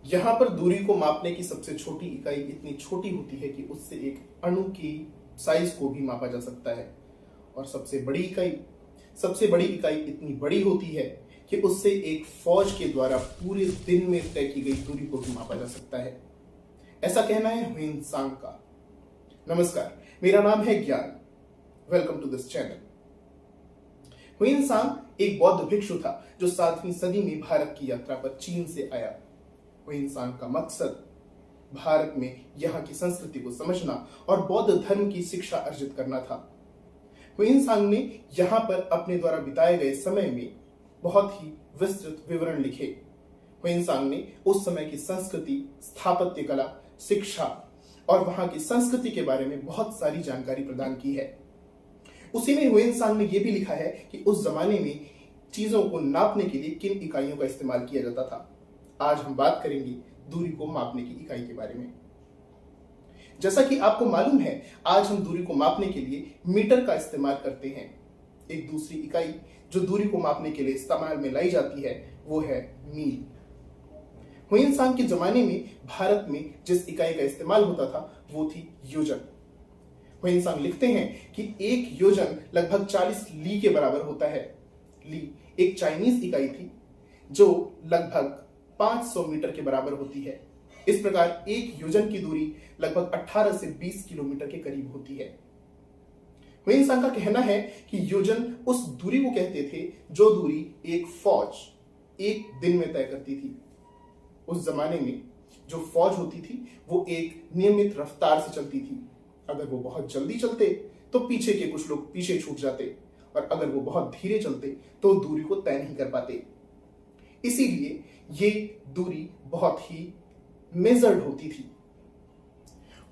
यहाँ पर दूरी को मापने की सबसे छोटी इकाई इतनी छोटी होती है कि उससे एक अणु की साइज को भी मापा जा सकता है। और सबसे बड़ी इकाई इतनी बड़ी होती है कि उससे एक फौज के द्वारा पूरे दिन में तय की गई दूरी को भी मापा जा सकता है। ऐसा कहना है ह्वेनसांग का। नमस्कार, मेरा नाम है Gyan. Welcome to this channel. Xuanzang एक बौद्ध भिक्षु था जो 7वीं सदी में भारत की यात्रा पर चीन से आया। ह्वेनसांग का मकसद भारत में यहाँ की संस्कृति को समझना और बौद्ध धर्म की शिक्षा अर्जित करना था। ह्वेनसांग ने यहाँ पर अपने द्वारा बिताए गए समय में बहुत ही विस्तृत विवरण लिखे। ह्वेनसांग ने उस समय की संस्कृति, स्थापत्य कला, शिक्षा और वहां की संस्कृति के बारे में बहुत सारी जानकारी प्रदान की है। उसी में ह्वेनसांग ने यह भी लिखा है कि उस जमाने में चीजों को नापने के लिए किन इकाइयों का इस्तेमाल किया जाता था। आज हम बात करेंगे दूरी को मापने की इकाई के बारे में। जैसा कि आपको मालूम है, आज हम दूरी को मापने के लिए मीटर का इस्तेमाल करते हैं। एक दूसरी इकाई जो दूरी को मापने के लिए इस्तेमाल में लाई जाती है वो है मील। ह्वेनसांग के जमाने में भारत में जिस इकाई का इस्तेमाल होता था वो थी योजन। ह्वेनसांग लिखते हैं कि एक योजन लगभग 40 ली के बराबर होता है। ली एक चाइनीज इकाई थी जो लगभग 500 मीटर के बराबर होती है। इस प्रकार एक योजन की दूरी लगभग 18 से 20 किलोमीटर के करीब होती है। ह्वेनसांग का कहना है कि योजन उस दूरी को कहते थे जो दूरी एक फौज एक दिन में तय करती थी। उस जमाने में जो फौज होती थी वो एक नियमित रफ्तार से चलती थी। अगर वो बहुत जल्दी चलते तो पीछे के कुछ लोग पीछे छूट जाते और अगर वो बहुत धीरे चलते तो दूरी को तय नहीं कर पाते। इसीलिए ये दूरी बहुत ही मेजर्ड होती थी।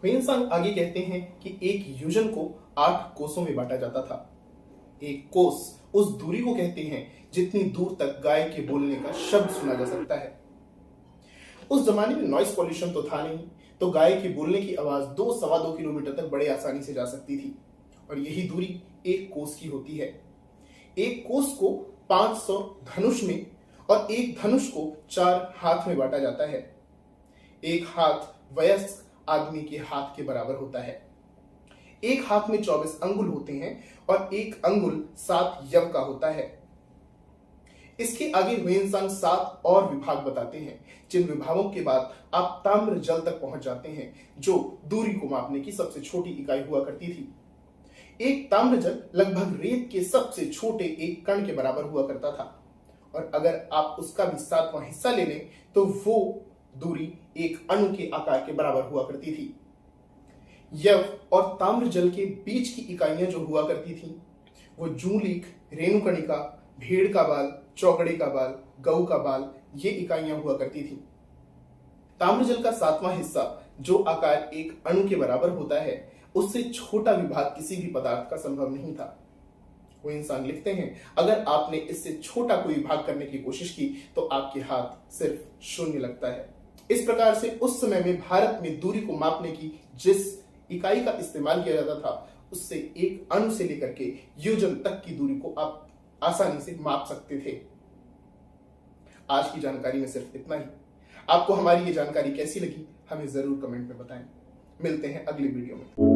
ह्वेनसांग आगे कहते हैं कि एक योजन को 8 कोसों में बांटा जाता था। एक कोस उस दूरी को कहते हैं जितनी दूर तक गाय के बोलने का शब्द सुना जा सकता है। उस जमाने में नॉइस पॉल्यूशन तो था नहीं, तो गाय के बोलने की आवाज 2-2.25 किलोमीटर तक बड़े आसानी से जा सकती थी और यही दूरी एक कोस की होती है। एक कोस को 500 धनुष में और एक धनुष को 4 हाथ में बांटा जाता है। एक हाथ वयस्क आदमी के हाथ के बराबर होता है। एक हाथ में 24 अंगुल होते हैं और एक अंगुल 7 यव का होता है। इसके आगे ह्वेनसांग 7 और विभाग बताते हैं, जिन विभागों के बाद आप ताम्र जल तक पहुंच जाते हैं जो दूरी को मापने की सबसे छोटी इकाई हुआ करती थी। एक ताम्र जल लगभग रेत के सबसे छोटे एक कण के बराबर हुआ करता था और अगर आप उसका भी 7वां हिस्सा ले लें तो वो दूरी एक अणु के आकार के बराबर हुआ करती थी। यव और ताम्र जल के बीच की इकाइयां जो हुआ करती थी वो जूलीक, रेणुकणिका, भेड़ का बाल, चौकड़े का बाल, गऊ का बाल, ये इकाइयां हुआ करती थी। ताम्रजल का 7वां हिस्सा जो आकार एक अणु के बराबर होता है, उससे छोटा विभाग किसी भी पदार्थ का संभव नहीं था। ह्वेनसांग लिखते हैं, अगर आपने इससे छोटा कोई विभाग करने की कोशिश की तो आपके हाथ सिर्फ शून्य लगता है। इस प्रकार से उस समय में भारत में दूरी को मापने की जिस इकाई का इस्तेमाल किया जाता था उससे एक अणु से लेकर के योजन तक की दूरी को आप आसानी से माप सकते थे। आज की जानकारी में सिर्फ इतना ही। आपको हमारी ये जानकारी कैसी लगी हमें जरूर कमेंट में बताएं। मिलते हैं अगली वीडियो में।